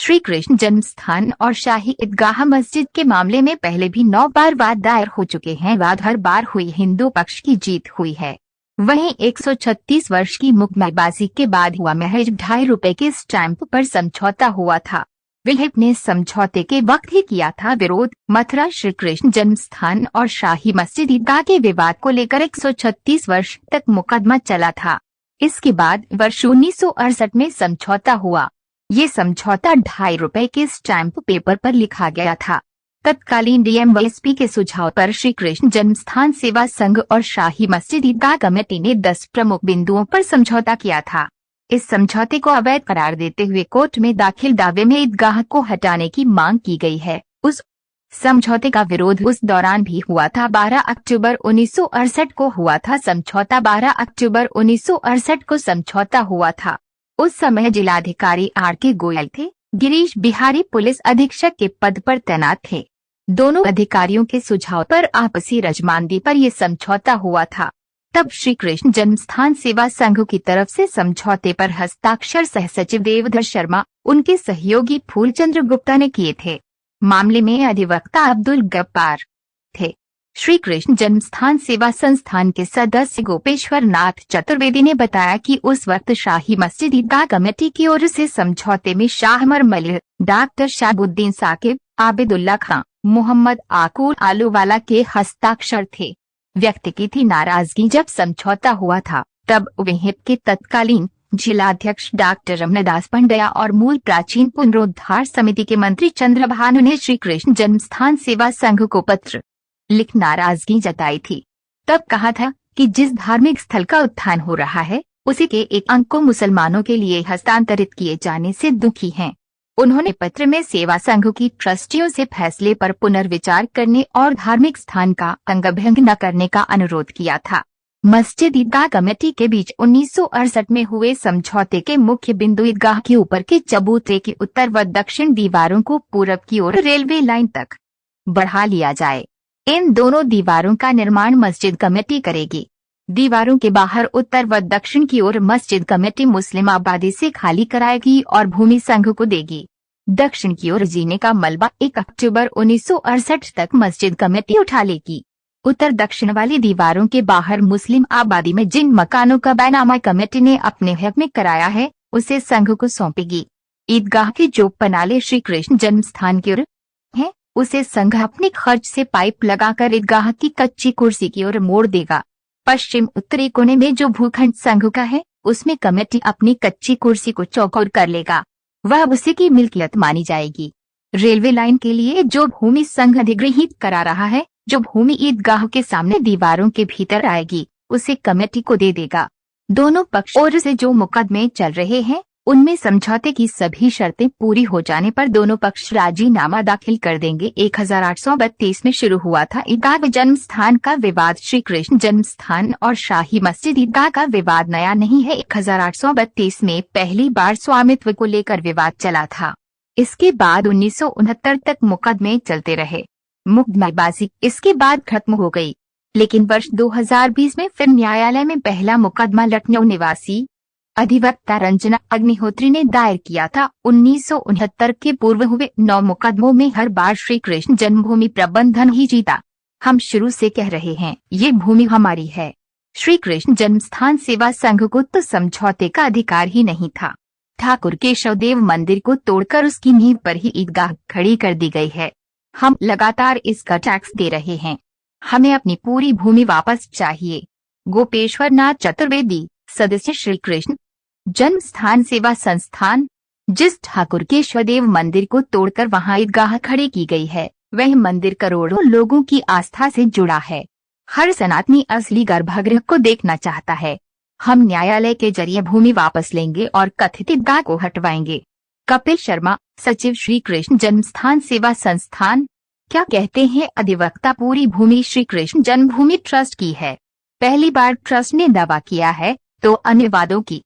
श्री कृष्ण जन्मस्थान और शाही ईदगाह मस्जिद के मामले में पहले भी 9 बार वाद दायर हो चुके हैं। वाद हर बार हुई हिंदू पक्ष की जीत हुई है। वहीं 136 वर्ष की मुकदमेबाजी के बाद हुआ महज ₹2.5 के स्टैंप पर समझौता हुआ था। विल्हेप ने समझौते के वक्त ही किया था विरोध। मथुरा श्री कृष्ण जन्मस्थान और शाही मस्जिद ईदगाह के विवाद को लेकर 136 वर्ष तक मुकदमा चला था। इसके बाद वर्ष 1968 में समझौता हुआ। ये समझौता ₹2.5 के स्टैंप पेपर पर लिखा गया था। तत्कालीन डीएमएसपी के सुझाव पर श्री कृष्ण जन्मस्थान सेवा संघ और शाही मस्जिद ईदगाह कमेटी ने 10 प्रमुख बिंदुओं पर समझौता किया था। इस समझौते को अवैध करार देते हुए कोर्ट में दाखिल दावे में ईदगाह को हटाने की मांग की गई है। उस समझौते का विरोध उस दौरान भी हुआ था। 12 अक्टूबर 1968 को हुआ था समझौता। 12 अक्टूबर 1968 को समझौता हुआ था। उस समय जिलाधिकारी आर.के. गोयल थे। गिरीश बिहारी पुलिस अधीक्षक के पद पर तैनात थे। दोनों अधिकारियों के सुझाव पर आपसी रजमांदी पर यह समझौता हुआ था। तब श्री कृष्ण जन्मस्थान सेवा संघ की तरफ से समझौते पर हस्ताक्षर सह सचिव देवधर शर्मा, उनके सहयोगी फूलचंद्र गुप्ता ने किए थे। मामले में अधिवक्ता अब्दुल गफ्फार थे। श्री कृष्ण जन्मस्थान सेवा संस्थान के सदस्य गोपेश्वर नाथ चतुर्वेदी ने बताया कि उस वक्त शाही मस्जिद ईदगाह कमेटी की ओर से समझौते में शाहमर मलिक, डॉक्टर शाहबुद्दीन साकिब, आबिदुल्ला खां, मोहम्मद आकूर आलूवाला के हस्ताक्षर थे। व्यक्त की थी नाराजगी। जब समझौता हुआ था तब विहिप के तत्कालीन जिलाध्यक्ष डॉक्टर रमनदास पंड्या और मूल प्राचीन पुनरुद्धार समिति के मंत्री चंद्रभानु ने श्री कृष्ण जन्मस्थान सेवा संघ को पत्र लिख नाराजगी जताई थी। तब कहा था कि जिस धार्मिक स्थल का उत्थान हो रहा है उसी के एक अंग को मुसलमानों के लिए हस्तांतरित किए जाने से दुखी हैं। उन्होंने पत्र में सेवा संघ की ट्रस्टियों से फैसले पर पुनर्विचार करने और धार्मिक स्थान का अंगभंग न करने का अनुरोध किया था। मस्जिद ईदगाह कमेटी के बीच 1968 में हुए समझौते के मुख्य बिंदु ईदगाह के ऊपर के चबूतरे की उत्तर व दक्षिण दीवारों को पूरब की ओर रेलवे लाइन तक बढ़ा लिया जाए। इन दोनों दीवारों का निर्माण मस्जिद कमेटी करेगी। दीवारों के बाहर उत्तर व दक्षिण की ओर मस्जिद कमेटी मुस्लिम आबादी से खाली कराएगी और भूमि संघ को देगी। दक्षिण की ओर जीने का मलबा 1 अक्टूबर 1968 तक मस्जिद कमेटी उठा लेगी। उत्तर दक्षिण वाली दीवारों के बाहर मुस्लिम आबादी में जिन मकानों का बैनामा कमेटी ने अपने हक में कराया है उसे संघ को सौंपेगी। ईदगाह के जो पनाले श्री कृष्ण जन्मस्थान की ओर है उसे संघ अपने खर्च से पाइप लगाकर ईदगाह की कच्ची कुर्सी की ओर मोड़ देगा। पश्चिम उत्तरी कोने में जो भूखंड संघ का है उसमें कमेटी अपनी कच्ची कुर्सी को चौकोर कर लेगा। वह उसी की मिल्कियत मानी जाएगी। रेलवे लाइन के लिए जो भूमि संघ अधिग्रहित करा रहा है, जो भूमि ईदगाह के सामने दीवारों के भीतर आएगी उसे कमेटी को दे देगा। दोनों पक्ष ओर से जो मुकदमे चल रहे हैं उनमें समझौते की सभी शर्तें पूरी हो जाने पर दोनों पक्ष राजीनामा दाखिल कर देंगे। 1832 में शुरू हुआ था ईदगाह जन्म स्थान का विवाद। श्री कृष्ण जन्म स्थान और शाही मस्जिद ईदगाह का विवाद नया नहीं है। 1832 में पहली बार स्वामित्व को लेकर विवाद चला था। इसके बाद 1969 तक मुकदमे चलते रहे। मुकदमेबाजी इसके बाद खत्म हो गई, लेकिन वर्ष 2020 में फिर न्यायालय में पहला मुकदमा लखनऊ निवासी अधिवक्ता रंजना अग्निहोत्री ने दायर किया था। 1969 के पूर्व हुए 9 मुकदमों में हर बार श्री कृष्ण जन्मभूमि प्रबंधन ही जीता। हम शुरू से कह रहे हैं ये भूमि हमारी है। श्री कृष्ण जन्मस्थान सेवा संघ को तो समझौते का अधिकार ही नहीं था। ठाकुर केशवदेव मंदिर को तोड़कर उसकी नींव पर ही ईदगाह खड़ी कर दी गई है। हम लगातार इसका टैक्स दे रहे हैं। हमें अपनी पूरी भूमि वापस चाहिए। गोपेश्वर नाथ चतुर्वेदी, सदस्य श्री कृष्ण जन्म स्थान सेवा संस्थान। जिस ठाकुर केशवदेव मंदिर को तोड़कर वहां ईदगाह खड़ी की गई है, वह मंदिर करोड़ों लोगों की आस्था से जुड़ा है। हर सनातनी असली गर्भगृह को देखना चाहता है। हम न्यायालय के जरिए भूमि वापस लेंगे और कथित ईदगाह को हटवाएंगे। कपिल शर्मा, सचिव श्री कृष्ण जन्मस्थान सेवा संस्थान। क्या कहते हैं अधिवक्ता? पूरी भूमि श्री कृष्ण जन्मभूमि ट्रस्ट की है। पहली बार ट्रस्ट ने दावा किया है तो अन्य वादों की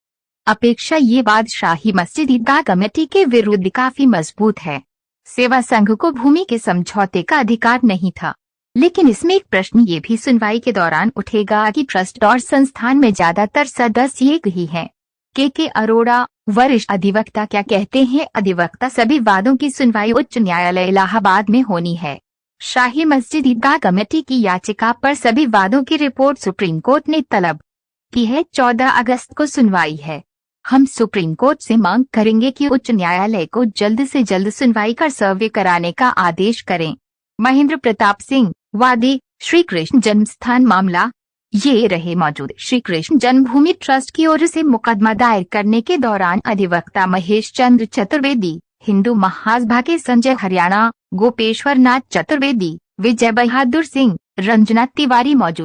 अपेक्षा ये वाद शाही मस्जिद ईदगाह कमेटी के विरुद्ध काफी मजबूत है। सेवा संघ को भूमि के समझौते का अधिकार नहीं था, लेकिन इसमें एक प्रश्न ये भी सुनवाई के दौरान उठेगा कि ट्रस्ट और संस्थान में ज्यादातर सदस्य एक ही हैं। के अरोड़ा, वरिष्ठ अधिवक्ता क्या कहते हैं? अधिवक्ता, सभी वादों की सुनवाई उच्च न्यायालय इलाहाबाद में होनी है। शाही मस्जिद ईदगाह कमेटी की याचिका पर सभी वादों की रिपोर्ट सुप्रीम कोर्ट ने तलब की है। 14 अगस्त को सुनवाई है। हम सुप्रीम कोर्ट से मांग करेंगे कि उच्च न्यायालय को जल्द से जल्द सुनवाई कर सर्वे कराने का आदेश करें। महेंद्र प्रताप सिंह, वादी, श्री कृष्ण जन्मस्थान मामला। ये रहे मौजूद। श्री कृष्ण जन्मभूमि ट्रस्ट की ओर से मुकदमा दायर करने के दौरान अधिवक्ता महेश चंद्र चतुर्वेदी, हिंदू महासभा के संजय हरियाणा, गोपेश्वर नाथ चतुर्वेदी, विजय बहादुर सिंह, रंजना तिवारी मौजूद।